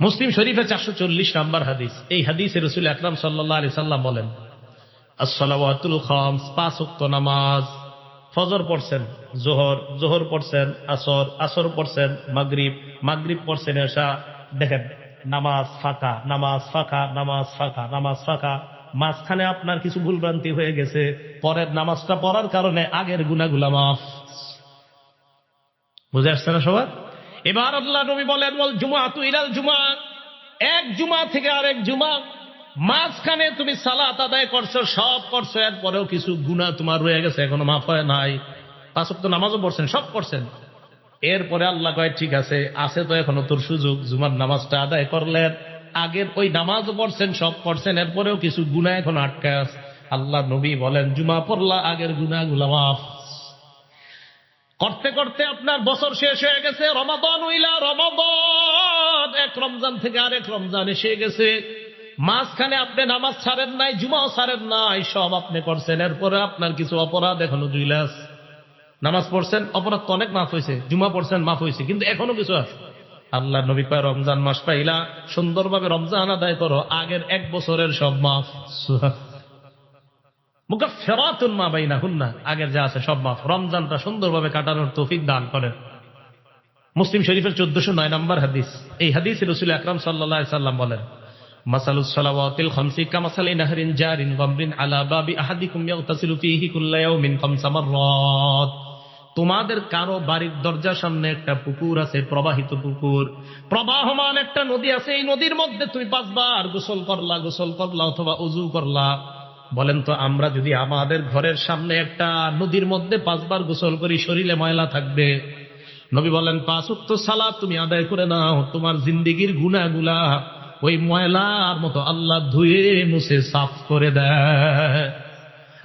মুসলিম শরীফে 440 নম্বর হাদিস। এই হাদিসে রাসূল আকরাম সাল্লাল্লাহু আলাইহি সাল্লাম বলেন, as-salawatul khams, 5 ওয়াক্ত নামাজ। ফজর পড়ছেন, জোহর পড়ছেন, আসর পড়ছেন, মাগরিব পড়ছেন, এশা। দেখেন নামাজ ফাঁকা, নামাজ ফাঁকা, নামাজ ফাঁকা, নামাজ ফাঁকা। মাঝখানে আপনার কিছু ভুলভ্রান্তি হয়ে গেছে, পরের নামাজটা পড়ার কারণে আগের গুনাহগুলো মাফ। বুঝে আসছে না সবার? এবার আল্লাহ নবী বলেন, ওয়াল জুমআতু ইলাল জুমআ, এক জুমা থেকে আরেক জুমা, মাঝখানে তুমি সালাত আদায় করছো, সব করছো, এরপরেও কিছু গুনাহ তোমার রয়ে গেছে, এখনো মাফ হয় নাই। 5 ওয়াক্ত নামাজও পড়ছেন, সব করছেন, এরপরে আল্লাহ কয় ঠিক আছে তো এখনো তোর সুযোগ, জুমার নামাজটা আদায় করলেন, আগের ওই নামাজও পড়ছেন, সব করছেন, এরপরেও কিছু গুনাহ এখন আটকে আছে। আল্লাহ নবী বলেন, জুমা পড়লা, আগের গুনাহগুলো মাফ। করতে করতে আপনার বছর শেষ হয়ে গেছে, রমাদান উইলা রমাদান, এক রমজান থেকে আরেক রমজান এসে গেছে, মাঝখানে আপনি নামাজ ছাড়েন নাই, জুমাও ছাড়েন নাই, সব আপনি করছেন, এরপরে আপনার কিছু অপরাধ এখনো জুইলাস। নামাজ পড়ছেন, অপরাধ তো অনেক মাফ হয়েছে, জুমা পড়ছেন, মাফ হয়েছে, কিন্তু এখনো কিছু আছে। আল্লাহ নবী কয়, রমজান মাস পাইলা, সুন্দরভাবে রমজান আদায় করো, আগের এক বছরের সব মাফ। মুকাফফিরাতুন মা বাইনাহুন্না, আগের যা আছে সব মাফ। রমজানটা সুন্দরভাবে কাটানোর তৌফিক দান করেন। মুসলিম শরীফের 1409 নম্বর হাদিস। এই হাদিসে রাসূল আকরাম সাল্লাল্লাহু আলাইহি সাল্লাম বলেন, মাসালুস সালাওয়াতিল খামসি কামাসালি নাহরিন জারিন গামরিন আলা বাবি আহাদিকুম ইয়াগতাসিলু ফীহি কুল্লা ইয়াউমিন 5 মাররাত। তোমাদের কারো বাড়ির দরজার সামনে একটা পুকুর আছে, প্রবাহিত পুকুর, প্রবাহমান একটা নদী আছে, এই নদীর মধ্যে তুমি 5 বার গোসল করলা অথবা ওযু করলা। বলেন তো, আমরা যদি আমাদের ঘরের সামনে একটা নদীর মধ্যে 5 বার গোসল করি, শরীরে ময়লা থাকবে? নবী বলেন, 5 ওয়াক্ত সালাত তুমি আদায় করে নাও, তোমার জিন্দেগীর গুনাহগুলা ওই ময়লার মতো আল্লাহ ধুয়ে মুছে সাফ করে দেয়।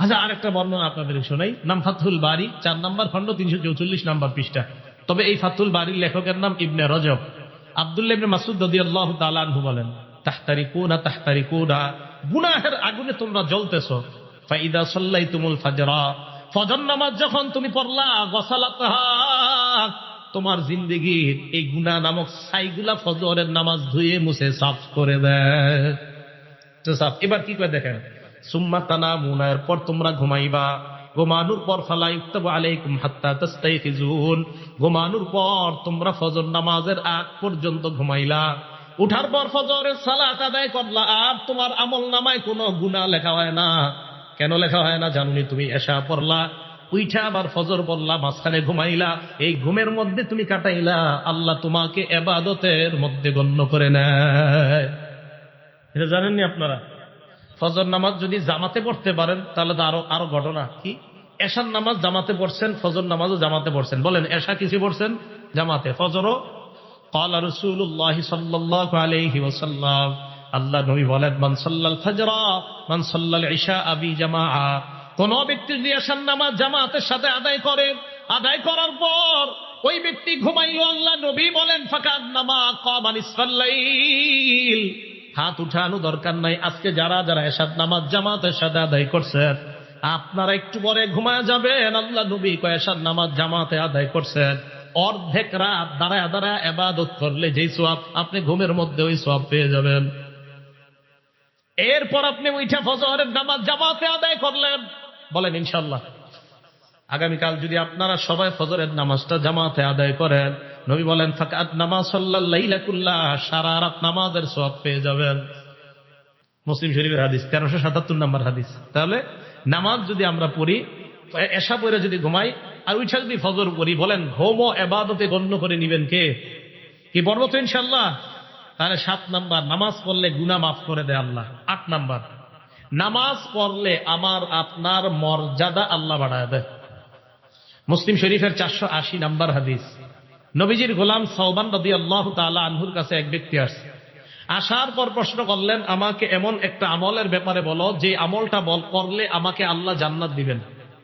আচ্ছা, আরেকটা বর্ণনা আপনাদের শোনাই। নাম ফাতহুল বারী, 4 নম্বর খণ্ড, 344 নম্বর পৃষ্ঠা। তবে এই ফাতহুল বারীর লেখকের নাম ইবনে রজব। আব্দুল্লাহ ইবনে মাসউদ রাদিয়াল্লাহু তাআলা আনহু বলেন, তাহতারিকুনা, গুনাহের আগুনে তোমরা জ্বলতেছো। ফাইদা সাল্লাইতুমুল ফাজরা, ফজর নামাজ যখন তুমি পড়লা, গসালাতহা, তোমার জিন্দেগীর এই গুনাহ নামক ছাইগুলা ফজরের নামাজ ধুয়ে মুছে সাফ করে দেয়। তো সাফ। এবার কি করে দেখেন, সুম্মা তানামুনা, এরপর তোমরা ঘুমাইবা। ঘুমানোর পর ফালা ইউক্তাবু আলাইকুম হাত্তা তাস্তাইখিজুন, ঘুমানোর পর তোমরা ফজর নামাজের আগ পর্যন্ত ঘুমাইলা, উঠার পর ফজরের সালাত আদায় করলা, আর তোমার আমল নামায় কোনো গুনাহ লেখা হয় না। কেন লেখা হয় না জানুনি? তুমি এশা পড়লা, উইঠা আবার ফজর পড়লা, মাঝখানে ঘুমাইলা, এই ঘুমের মধ্যে তুমি কাটাইলা, আল্লাহ তোমাকে ইবাদতের মধ্যে গণ্য করে নেয়। এটা জানেননি আপনারা? ফজর নামাজ যদি জামাতে পড়তে পারেন তাহলে তো আরো ঘটনা। কি, এশার নামাজ জামাতে পড়ছেন, ফজর নামাজও জামাতে পড়ছেন। বলেন, এশা কিসে পড়ছেন? জামাতে। ফজরও ক্বালা রাসূলুল্লাহ সাল্লাল্লাহু আলাইহি ওয়াসাল্লাম, আল্লাহ নবী বলেন, মান সাল্লাল ফাজরা মান সাল্লাল ইশা বি জামাআ, কোন ব্যক্তি যদি এশার নামাজ জামাতের সাথে আদায় করে, আদায় করার পর ওই ব্যক্তি ঘুমাইল, আল্লাহ নবী বলেন, ফাকান্নামা ক্বামা নিসফাল লাইল, হাত উঠানো দরকার নাই। আজকে যারা যারা এশার নামাজ জামাতের সাথে আদায় করছেন, আপনারা একটু পরে ঘুমায় যাবেন, আল্লাহ নবী কয় এশার নামাজ জামাতে আদায় করছেন, অর্ধেক রাত দাঁড়ায় দাঁড়ায় ইবাদত করলে যেই সওয়াব, আপনি ঘুমের মধ্যে ওই সওয়াব পেয়ে যাবেন। এরপর আপনি উঠে ফজরের নামাজ জামাতে আদায় করলেন, বলেন ইনশাআল্লাহ আগামীকাল যদি আপনারা সবাই ফজরের নামাজটা জামাতে আদায় করেন, নবী বলেন, ফাকাত নামাজ সাল্লাল লাইলা কুল্লাহ, সারা রাত নামাজের সওয়াব পেয়ে যাবেন। মুসলিম শরীফের হাদিস, 1377 নম্বর হাদিস। তাহলে নামাজ যদি আমরা পড়ি, এশা পড়ে যদি ঘুমাই, আর উঠা যদি ফজর পড়ি, বলেন ঘুম ও ইবাদতে গণ্য করে নিবেন কে? কি বলবো তো ইনশাআল্লাহ। তাহলে 7 নাম্বার, নামাজ পড়লে গুনাহ মাফ করে দেয় আল্লাহ। 8 নাম্বার, নামাজ পড়লে আমার আপনার মর্যাদা আল্লাহ বাড়ায় দেয়। মুসলিম শরীফের 480 নম্বর হাদিস। নবীজির গোলাম সাওবান রাদিয়াল্লাহু তাআলা আনহুর কাছে এক ব্যক্তি আসছে। আসার পর প্রশ্ন করলেন, আমাকে এমন একটা আমলের ব্যাপারে বলো যে আমলটা করলে আমাকে আল্লাহ জান্নাত দিবেন।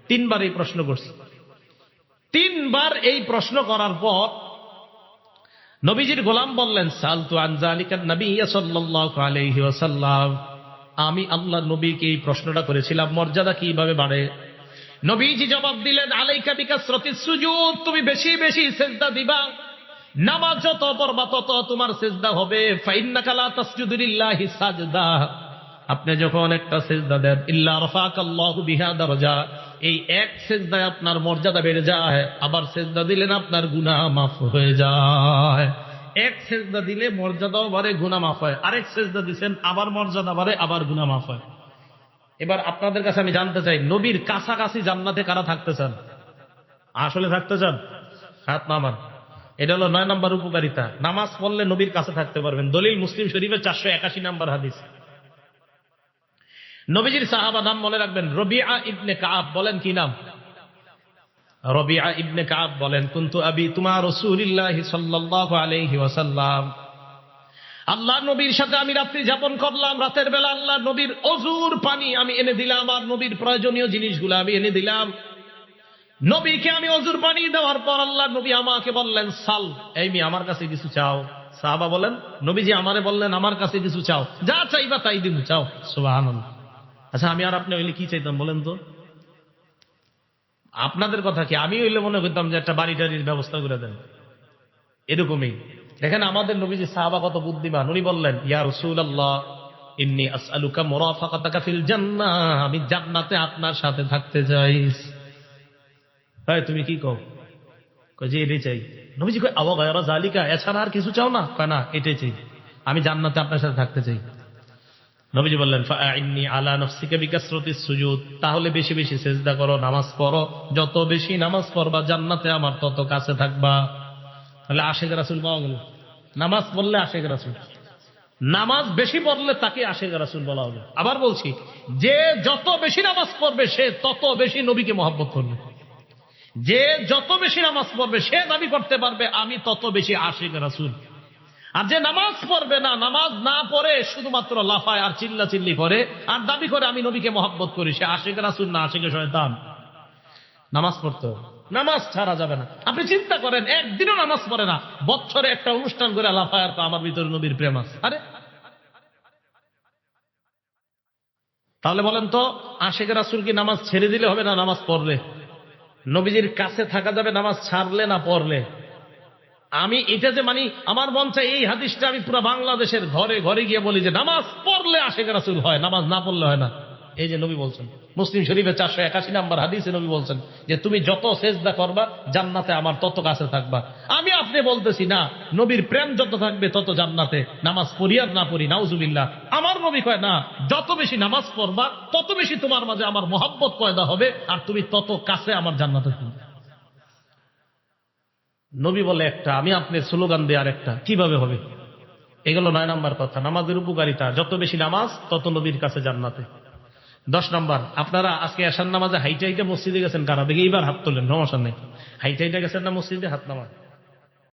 3 বার এই প্রশ্ন করছে। 3 বার এই প্রশ্ন করার পর নবীজির গোলাম বললেন, সালতু আন যালিকান নবী সাল্লাল্লাহু আলাইহি ওয়াসাল্লাম, আমি আল্লাহ নবীকে এই প্রশ্নটা করেছিলাম, মর্যাদা কিভাবে বাড়ে। নবীজি জবাব দিলেন, আলাইকা বিকাসরাতিস সুজুদ, তুমি বেশি বেশি সিজদা দিবা। নামাজ যত পড়বা তত তোমার সিজদা হবে। ফাইন্নাকা লা তাসজুদু লিল্লাহি সাজদা, আপনি যখন একটা সিজদা দেন, ইল্লা রাফাকাল্লাহু বিহা দারাজা, এই এক সিজদায় আপনার মর্যাদা বেড়ে যায়। আবার সিজদা দিলেন আপনার গুনাহ মাফ হয়ে যায়। এক সিজদা দিলে মর্যাদাও বাড়ে, গুনাহ মাফ হয়। আরেক সিজদা দিবেন, আবার মর্যাদা বাড়ে, আবার গুনাহ মাফ হয়। এবার আপনাদের কাছে আমি জানতে চাই, নবীর কাছাকাছি জান্নাতে কারা থাকতে চান? আসলে থাকতে চান? হাত নামান। এটা হলো 9 নম্বর উপকারিতা। নামাজ পড়লে নবীর কাছে থাকতে পারবেন। দলিল মুসলিম শরীফের 481 নম্বর হাদিস। নবীজির সাহাবা নাম মনে রাখবেন, রবিআ ইবনে কাআব। বলেন কি নাম? রবিআ ইবনে কাআব বলেন, কুনতু আবি তুমা রাসূলিল্লাহি সাল্লাল্লাহু আলাইহি ওয়াসাল্লাম, আল্লাহ নবীর সাথে আমি রাত্রি যাপন করলাম। রাতের বেলা আল্লাহ নবীর অজুর পানি আমি এনে দিলাম, আর নবীর প্রয়োজনীয় জিনিসগুলো আমি এনে দিলাম। নবীকে আমি অজুর পানি দেওয়ার পর আল্লাহ নবী আমাকে বললেন, সাল, এই মেয়ে আমার কাছে কিছু চাও। সাহাবা বলেন, নবীজি আমারে বললেন আমার কাছে কিছু চাও, যা চাইবা তাই দিব, চাও। সুবহানাল্লাহ। আচ্ছা, আমি আর আপনি হইলে কি চাইতাম বলেন তো? আপনাদের কথা কি, আমি হইলে মনে করতাম যে একটা বাড়ি টাড়ির ব্যবস্থা করে দেন, এরকমই। দেখেন আমাদের নবীজি সাহাবা কত বুদ্ধিমান। উনি বললেন, ইয়া রাসূলুল্লাহ, ইন্নী আসআলুকা মুরাফাকাতাকা ফিল জান্নাহ, আমি জান্নাতে আপনার সাথে থাকতে চাই। তাই তুমি কি কও? কই যে এটাই চাই। নবীজি কই, আওয়া গায়রা যালিকা, এছাড়া আর কিছু চাও না? কয় না, এটাই চাই, আমি জান্নাতে আপনার সাথে থাকতে চাই। নবীজি বললেন, ফাআইন্নী আলা নাফসিকা বিকাসরাতিস সুজুদ, তাহলে বেশি বেশি সিজদা করো, নামাজ পড়ো। যত বেশি নামাজ পড়বা জান্নাতে আমার তত কাছে থাকবা। তাহলে আশিক রাসূল পাওয়া গেল। নামাজ পড়লে আশিক রাসূল, নামাজ বেশি পড়লে তাকে আশিক রাসূল বলা হবে। আবার বলছি, যে যত বেশি নামাজ পড়বে সে তত বেশি নবীকে মহব্বত করবে। যে যত বেশি নামাজ পড়বে সে দাবি করতে পারবে আমি তত বেশি আশিক রাসূল। আর যে নামাজ পড়বে না, নামাজ না পড়ে শুধুমাত্র লাফায় আর চিল্লা চিল্লি করে আর দাবি করে আমি নবীকে মহব্বত করি, সে আশিক রাসূল না আশিকে শয়তান। নামাজ পড়তে হবে, নামাজ ছাড়া যাবে না। আপনি চিন্তা করেন, একদিনও নামাজ পড়ে না, বছরে একটা অনুষ্ঠান করে লাফায় আর আমার ভিতরে নবীর প্রেম আছে। আরে তাহলে বলেন তো, আশিক রাসূল কি নামাজ ছেড়ে দিলে হবে না নামাজ পড়লে? নবীজির কাছে থাকা যাবে নামাজ ছাড়লে না পড়লে? আমি এটা যে মানি, আমার মন চাই এই হাদিসটা আমি পুরো বাংলাদেশের ঘরে ঘরে গিয়ে বলি যে নামাজ পড়লে আশিক রাসূল হয়, নামাজ না পড়লে হয় না। এই যে নবী বলছেন, মুসলিম শরীফের 481 নম্বর হাদিসে নবী বলছেন যে তুমি যত সিজদা করবা জান্নাতে আমার তত কাছে থাকবা। আমি আপনি বলতেছি না, নবীর প্রেম যত থাকবে তত জান্নাতে, নামাজ পড়ি আর না পড়ি নাউজুবিল্লাহ। আমার নবী কয় না, যত বেশি নামাজ পড়বা তত বেশি তোমার মাঝে আমার মহব্বত পয়দা হবে আর তুমি তত কাছে আমার জান্নাতে থাকবে। নবী বলে একটা, আমি আপনি স্লোগান দিয়ে আর একটা, কিভাবে হবে? এগুলো 9 নম্বর কথা, নামাজের উপকারিতা। যত বেশি নামাজ তত নবীর কাছে জান্নাতে। 10 নম্বর, আপনারা আজকে এশার নামাজে হাইটা হাইটা মসজিদে গেছেন কারা? দেখি এইবার হাত তোলেন, সমস্যা নেই। হাইটা হাইটা গেছেন না মসজিদে? হাত নামা।